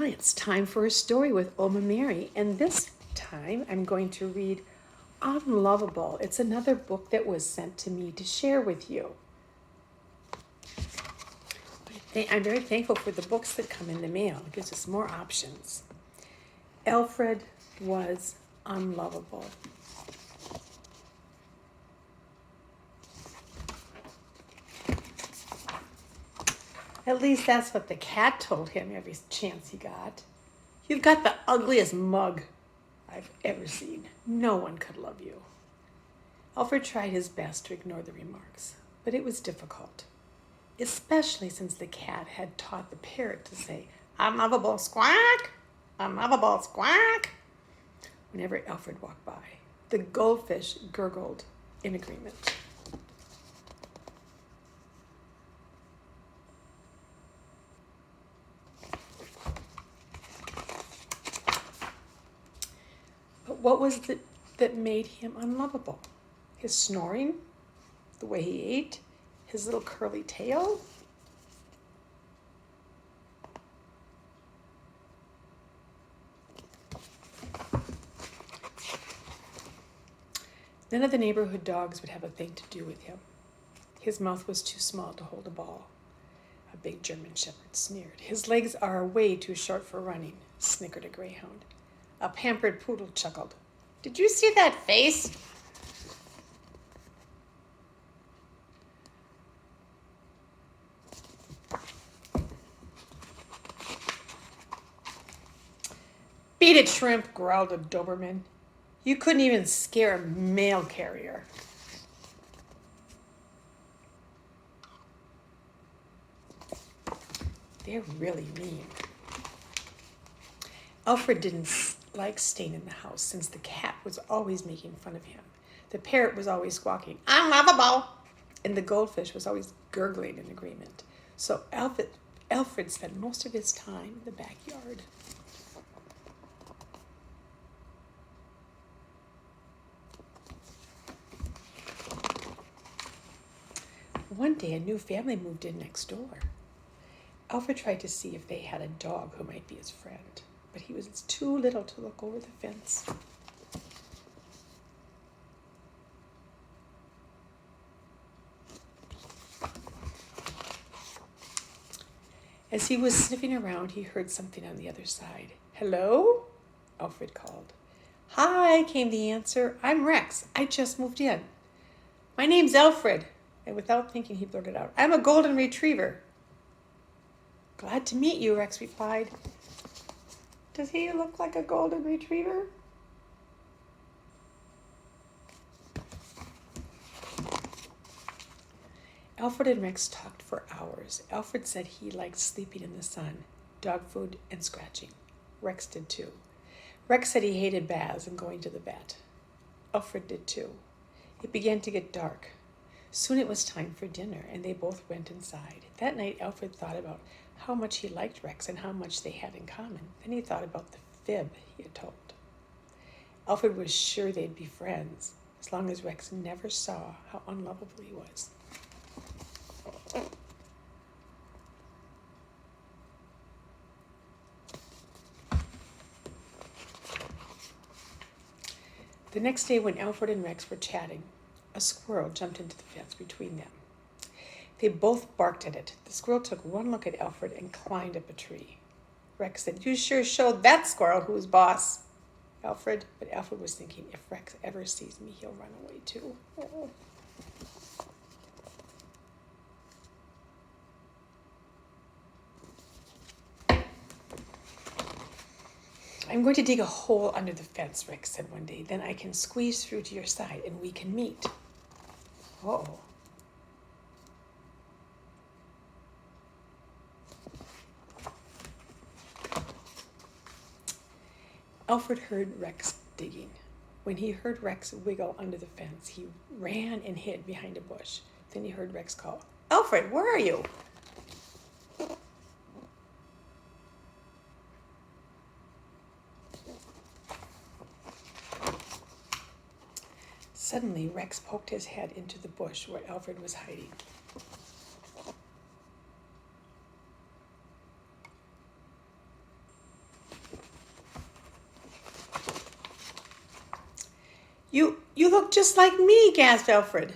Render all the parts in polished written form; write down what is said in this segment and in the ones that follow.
Well, it's time for a story with Oma Mary, and this time I'm going to read Unlovable. It's another book that was sent to me to share with you. I'm very thankful for the books that come in the mail. It gives us more options. Alfred was unlovable. At least that's what the cat told him every chance he got. You've got the ugliest mug I've ever seen. No one could love you. Alfred tried his best to ignore the remarks, but it was difficult, especially since the cat had taught the parrot to say, unlovable squawk, unlovable squawk, whenever Alfred walked by. The goldfish gurgled in agreement. But what was it that made him unlovable? His snoring? The way he ate? His little curly tail? None of the neighborhood dogs would have a thing to do with him. His mouth was too small to hold a ball. A big German shepherd sneered. His legs are way too short for running, snickered a greyhound. A pampered poodle chuckled. Did you see that face? Beat it, shrimp, growled a Doberman. You couldn't even scare a mail carrier. They're really mean. Alfred didn't like staying in the house since the cat was always making fun of him. The parrot was always squawking, unlovable, and the goldfish was always gurgling in agreement. So Alfred spent most of his time in the backyard. One day, a new family moved in next door. Alfred tried to see if they had a dog who might be his friend, but he was too little to look over the fence. As he was sniffing around, he heard something on the other side. Hello? Alfred called. Hi, came the answer. I'm Rex. I just moved in. My name's Alfred. And without thinking, he blurted out, I'm a golden retriever. Glad to meet you, Rex replied. Does he look like a golden retriever? Alfred and Rex talked for hours. Alfred said he liked sleeping in the sun, dog food, and scratching. Rex did too. Rex said he hated baths and going to the vet. Alfred did too. It began to get dark. Soon it was time for dinner, and they both went inside. That night, Alfred thought about how much he liked Rex and how much they had in common. Then he thought about the fib he had told. Alfred was sure they'd be friends, as long as Rex never saw how unlovable he was. The next day, when Alfred and Rex were chatting, a squirrel jumped into the fence between them. They both barked at it. The squirrel took one look at Alfred and climbed up a tree. Rex said, You sure showed that squirrel who's boss. Alfred, but Alfred was thinking, if Rex ever sees me, he'll run away too. Oh. I'm going to dig a hole under the fence, Rex said one day. Then I can squeeze through to your side and we can meet. Uh-oh. Alfred heard Rex digging. When he heard Rex wiggle under the fence, he ran and hid behind a bush. Then he heard Rex call, Alfred, where are you? Suddenly, Rex poked his head into the bush where Alfred was hiding. You look just like me, gasped Alfred.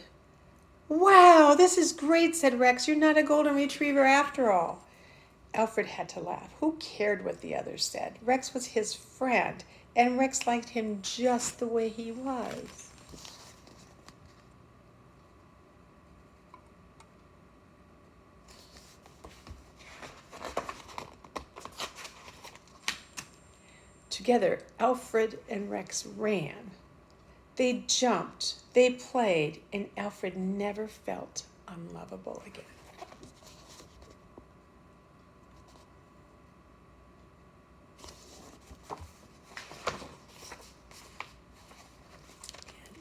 Wow, this is great, said Rex. You're not a golden retriever after all. Alfred had to laugh. Who cared what the others said? Rex was his friend, and Rex liked him just the way he was. Together, Alfred and Rex ran. They jumped, they played, and Alfred never felt unlovable again.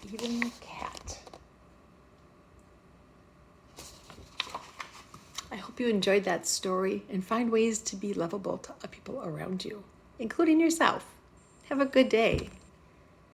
And even the cat. I hope you enjoyed that story and find ways to be lovable to other people around you, including yourself. Have a good day.